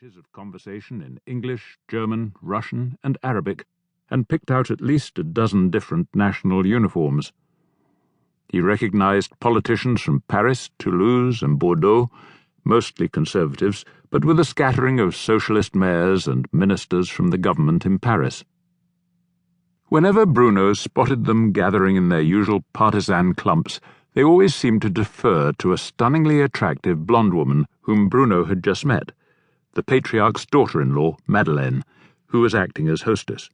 pages of conversation in English, German, Russian, and Arabic, and picked out at least a dozen different national uniforms. He recognized politicians from Paris, Toulouse, and Bordeaux, mostly conservatives, but with a scattering of socialist mayors and ministers from the government in Paris. Whenever Bruno spotted them gathering in their usual partisan clumps, they always seemed to defer to a stunningly attractive blonde woman whom Bruno had just met, the Patriarch's daughter-in-law, Madeleine, who was acting as hostess.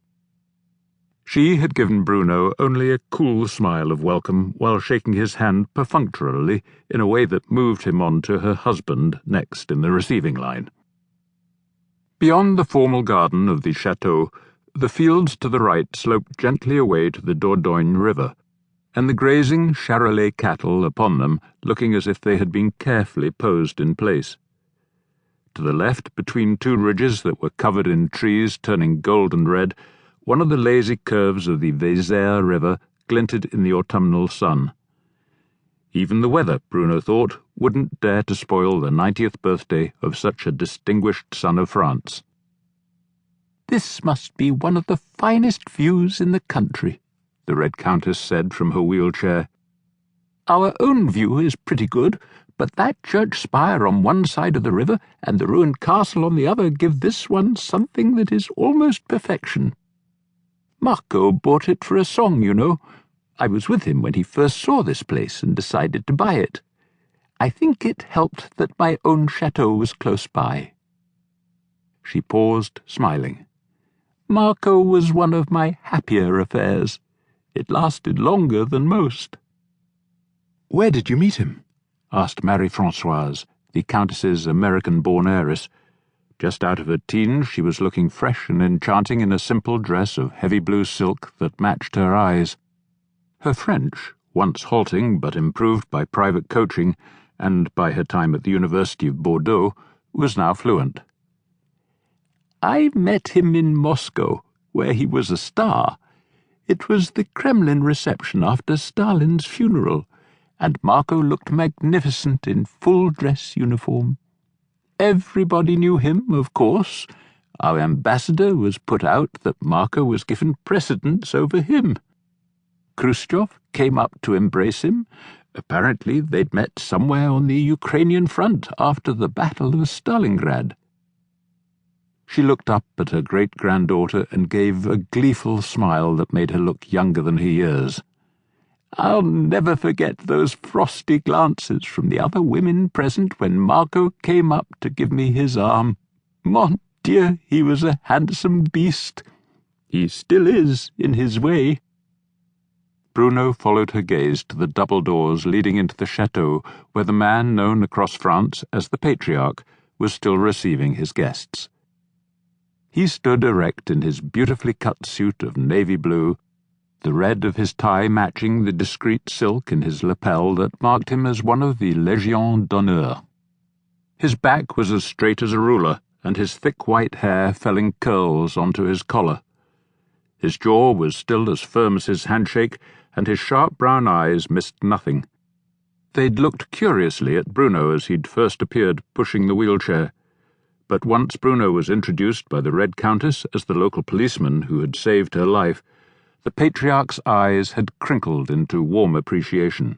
She had given Bruno only a cool smile of welcome while shaking his hand perfunctorily in a way that moved him on to her husband next in the receiving line. Beyond the formal garden of the chateau, the fields to the right sloped gently away to the Dordogne river, and the grazing Charolais cattle upon them looking as if they had been carefully posed in place. To the left, between two ridges that were covered in trees turning golden red, one of the lazy curves of the Desaix river glinted in the autumnal sun. Even the weather, Bruno thought, wouldn't dare to spoil the 90th birthday of such a distinguished son of France. "This must be one of the finest views in the country," the Red Countess said from her wheelchair. "Our own view is pretty good, but that church spire on one side of the river and the ruined castle on the other give this one something that is almost perfection. Marco bought it for a song, you know. I was with him when he first saw this place and decided to buy it. I think it helped that my own chateau was close by." She paused, smiling. "Marco was one of my happier affairs. It lasted longer than most." "Where did you meet him?" asked Marie-Françoise, the Countess's American-born heiress. Just out of her teens, she was looking fresh and enchanting in a simple dress of heavy blue silk that matched her eyes. Her French, once halting but improved by private coaching and by her time at the University of Bordeaux, was now fluent. "I met him in Moscow, where he was a star. It was the Kremlin reception after Stalin's funeral, and Marco looked magnificent in full-dress uniform. Everybody knew him, of course. Our ambassador was put out that Marco was given precedence over him. Khrushchev came up to embrace him. Apparently they'd met somewhere on the Ukrainian front after the Battle of Stalingrad." She looked up at her great-granddaughter and gave a gleeful smile that made her look younger than her years. "I'll never forget those frosty glances from the other women present when Marco came up to give me his arm. Mon Dieu, he was a handsome beast. He still is, in his way." Bruno followed her gaze to the double doors leading into the chateau where the man known across France as the Patriarch was still receiving his guests. He stood erect in his beautifully cut suit of navy blue, the red of his tie matching the discreet silk in his lapel that marked him as one of the Légion d'honneur. His back was as straight as a ruler, and his thick white hair fell in curls onto his collar. His jaw was still as firm as his handshake, and his sharp brown eyes missed nothing. They'd looked curiously at Bruno as he'd first appeared pushing the wheelchair, but once Bruno was introduced by the Red Countess as the local policeman who had saved her life, the Patriarch's eyes had crinkled into warm appreciation.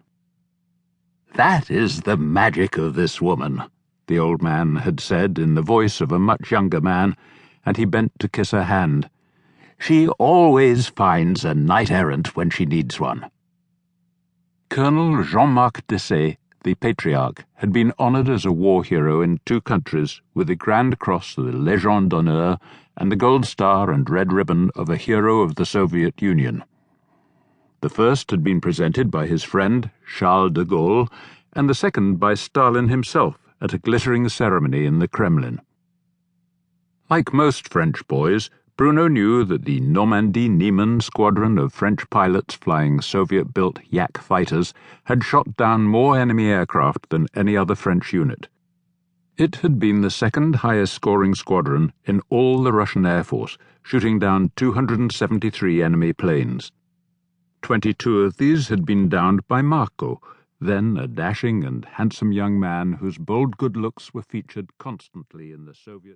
"That is the magic of this woman," the old man had said in the voice of a much younger man, and he bent to kiss her hand. "She always finds a knight-errant when she needs one." Colonel Jean-Marc Desaix, the Patriarch, had been honoured as a war hero in 2 countries with the Grand Cross of the Légion d'honneur and the Gold Star and Red Ribbon of a hero of the Soviet Union. The first had been presented by his friend Charles de Gaulle, and the second by Stalin himself at a glittering ceremony in the Kremlin. Like most French boys, Bruno knew that the Normandy-Niemen squadron of French pilots flying Soviet-built Yak fighters had shot down more enemy aircraft than any other French unit. It had been the second highest-scoring squadron in all the Russian Air Force, shooting down 273 enemy planes. 22 of these had been downed by Marco, then a dashing and handsome young man whose bold good looks were featured constantly in the Soviet